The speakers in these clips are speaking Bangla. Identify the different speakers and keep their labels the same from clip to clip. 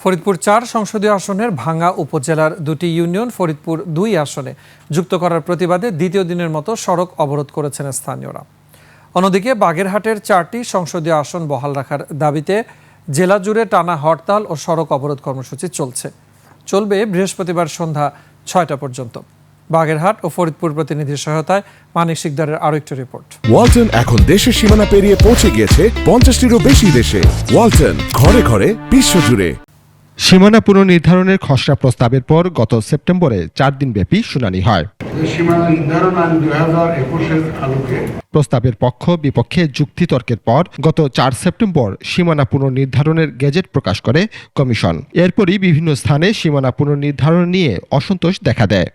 Speaker 1: ফরিদপুর ৪ সংসদীয় আসনের ভাঙ্গা উপজেলার দুটি ইউনিয়ন ফরিদপুর ২ আসনে যুক্ত করার প্রতিবাদে দ্বিতীয় দিনের মতো সড়ক অবরোধ করেছেন স্থানীয়রা। অন্যদিকে বাগেরহাটের ৪টি সংসদীয় আসন বহাল রাখার দাবিতে জেলা জুড়ে টানা হরতাল ও সড়ক অবরোধ কর্মসূচি চলবে বৃহস্পতিবার সন্ধ্যা ৬টা পর্যন্ত। বাগেরহাট ও ফরিদপুর প্রতিনিধির সহায়তায় মানিক শিকদারের আরও একটি রিপোর্ট।
Speaker 2: ওয়ালটন এখন দেশের সীমানা পেরিয়ে পৌঁছে গিয়েছে ৫০টিরও বেশি দেশে। ওয়ালটন, ঘরে ঘরে বিশ্বজুড়ে।
Speaker 3: সীমানা পুনর্নির্ধারণের খসড়া প্রস্তাবের পর গত সেপ্টেম্বরে ৪ দিনব্যাপী শুনানি হয়।
Speaker 4: সীমানা নির্ধারণ আইন ২০২১-এর আলোকে
Speaker 3: প্রস্তাবের পক্ষ বিপক্ষে যুক্তিতর্কের পর গত ৪ সেপ্টেম্বর সীমানা পুনর্নির্ধারণের গেজেট প্রকাশ করে কমিশন। এরপরই বিভিন্ন স্থানে সীমানা পুনর্নির্ধারণ নিয়ে অসন্তোষ দেখা দেয়।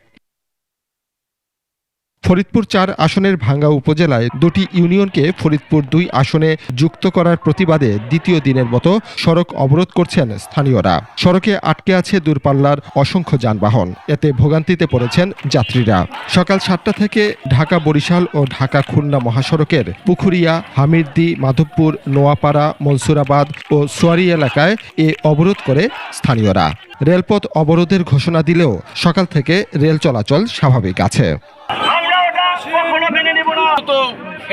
Speaker 3: ফরিদপুর ৪ আসনের ভাঙ্গা উপজেলায় দুটি ইউনিয়নকে ফরিদপুর ২ আসনে যুক্ত করার প্রতিবাদে দ্বিতীয় দিনের মতো সড়ক অবরোধ করছেন স্থানীয়রা। সড়কে আটকে আছে দূরপাল্লার অসংখ্য যানবাহন, এতে ভোগান্তিতে পড়েছেন যাত্রীরা। সকাল ৭টা থেকে ঢাকা বরিশাল ও ঢাকা খুলনা মহাসড়কের পুখুরিয়া, হামিরদি, মাধবপুর, নোয়াপাড়া, মনসুরাবাদ ও সোয়ারি এলাকায় এ অবরোধ করে স্থানীয়রা। রেলপথ অবরোধের ঘোষণা দিলেও সকাল থেকে রেল চলাচল স্বাভাবিক আছে।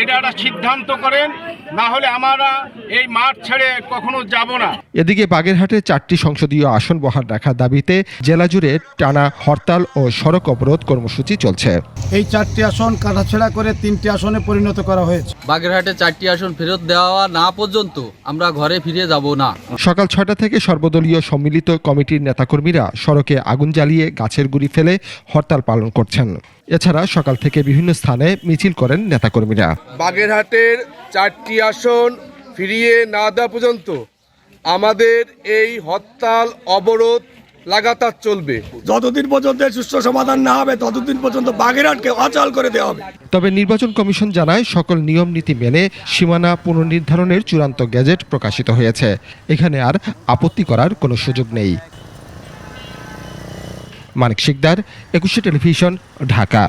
Speaker 5: এটা একটা সিদ্ধান্ত করেন, না হলে আমরা এই মাঠ ছেড়ে কখনো যাব না।
Speaker 3: এদিকে বাগেরহাটে ৪টি সংসদীয় আসন বহাল রাখার দাবিতে জেলা জুড়ে টানা হরতাল ও সড়ক অবরোধ কর্মসূচি চলছে।
Speaker 6: এই 4টি আসন কাটাছেড়া করে 3টি আসনে পরিণত করা হয়েছে।
Speaker 7: বাগেরহাটে 4টি আসন ফেরত দেওয়া না পর্যন্ত আমরা ঘরে ফিরে যাব না।
Speaker 3: সকাল ৬টা থেকে সর্বদলীয় সম্মিলিত কমিটির নেতাকর্মীরা সড়কে আগুন জ্বালিয়ে গাছের গুঁড়ি ফেলে হরতাল পালন করছেন। এছাড়া সকাল থেকে বিভিন্ন স্থানে মিছিল করেন নেতাকর্মীরা।
Speaker 8: বাগেরহাটের 4টি আসন ফিরিয়ে না দেওয়া পর্যন্ত আমাদের এই হরতাল অবরোধ লাগাতার চলবে।
Speaker 6: যতদিন পর্যন্ত সুষ্ঠু সমাধান না হবে ততদিন পর্যন্ত বাগেরহাটকে অচল করে দেওয়া হবে।
Speaker 3: তবে নির্বাচন কমিশন জানায় সকল নিয়ম নীতি মেনে সীমানা পুনর্নির্ধারণের চূড়ান্ত গেজেট প্রকাশিত হয়েছে। এখানে আর আপত্তি করার কোনো সুযোগ নেই। মানিক শিকদার, ২১ টেলিভিশন, ঢাকা।